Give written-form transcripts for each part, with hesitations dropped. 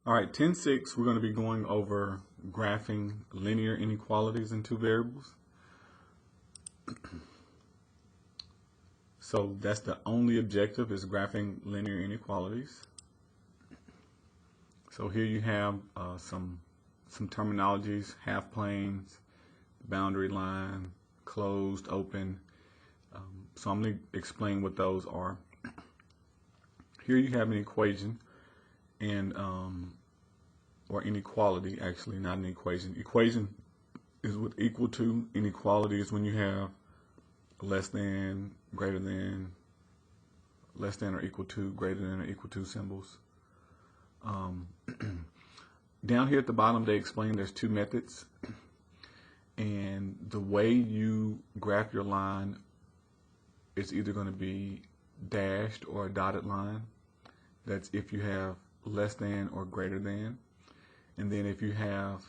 All right, 10.6, we're going to be going over graphing linear inequalities in two variables. So that's the only objective, is graphing linear inequalities. So here you have some terminologies: half planes, boundary line, closed, open. So I'm going to explain what those are. Here you have an equation, and or inequality, actually, not an equation. Equation is with equal to. Inequality is when you have less than, greater than, less than or equal to, greater than or equal to symbols. Down here at the bottom, they explain there's two methods, and the way you graph your line is either going to be dashed or a dotted line. That's if you have less than or greater than. And then if you have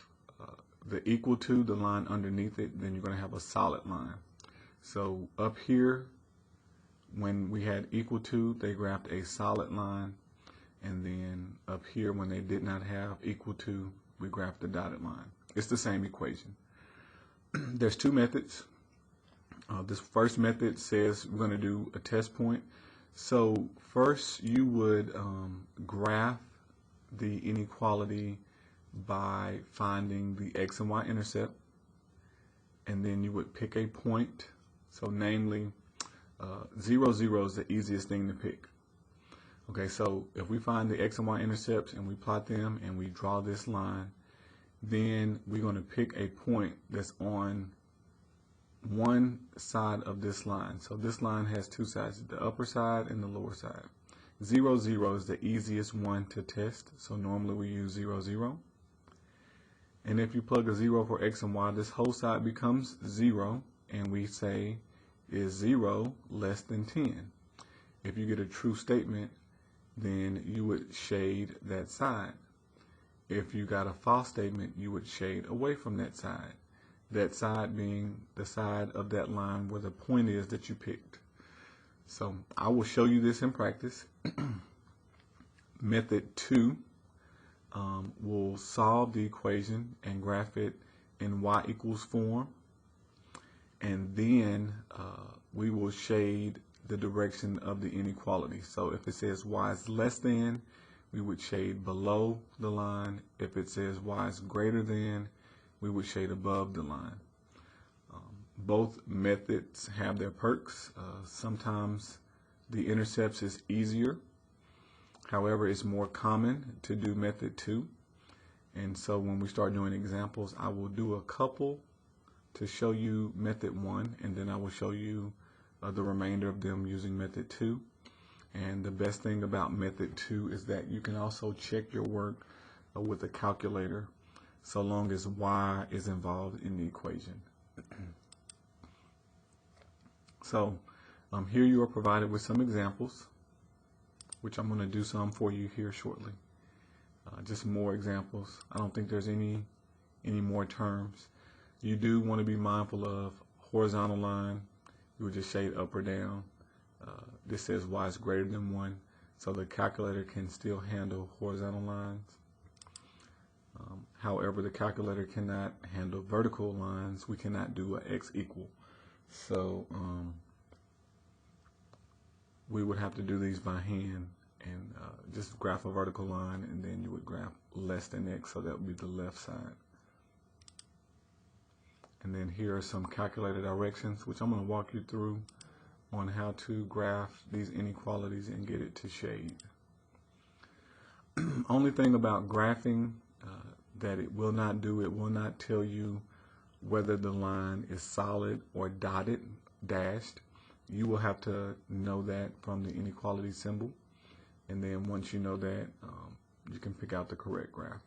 the equal to, the line underneath it, then you're going to have a solid line. So up here, when we had equal to, they graphed a solid line. And then up here, when they did not have equal to, we graphed a dotted line. It's the same equation. There's two methods. This first method says we're going to do a test point. So first you would graph the inequality by finding the x and y intercept, and then you would pick a point. So namely, 0, 0 is the easiest thing to pick. Okay, so if we find the x and y intercepts and we plot them and we draw this line, then we're going to pick a point that's on one side of this line. So this line has two sides, the upper side and the lower side. 0, 0 is the easiest one to test, so normally we use 0, 0. And if you plug a 0 for x and y, this whole side becomes 0, and we say, is 0 less than 10? If you get a true statement, then you would shade that side. If you got a false statement, you would shade away from that side. That side being the side of that line where the point is that you picked. So I will show you this in practice. Method 2 will solve the equation and graph it in y equals form. And then we will shade the direction of the inequality. So if it says y is less than, we would shade below the line. If it says y is greater than, we would shade above the line. Both methods have their perks. Sometimes the intercepts is easier. However, it's more common to do method 2. And so when we start doing examples, I will do a couple to show you method 1, and then I will show you the remainder of them using method 2. And the best thing about method 2 is that you can also check your work with a calculator, so long as y is involved in the equation. So here you are provided with some examples, which I'm going to do some for you here shortly. Just more examples. I don't think there's any more terms. You do want to be mindful of horizontal line. You would just shade up or down. This says y is greater than 1, so the calculator can still handle horizontal lines. However, the calculator cannot handle vertical lines. We cannot do an x equal. So we would have to do these by hand and just graph a vertical line, and then you would graph less than x, so that would be the left side. And then here are some calculated directions, which I'm going to walk you through on how to graph these inequalities and get it to shade. Only thing about graphing that it will not do, it will not tell you whether the line is solid or dotted, dashed. You will have to know that from the inequality symbol. And then once you know that, you can pick out the correct graph.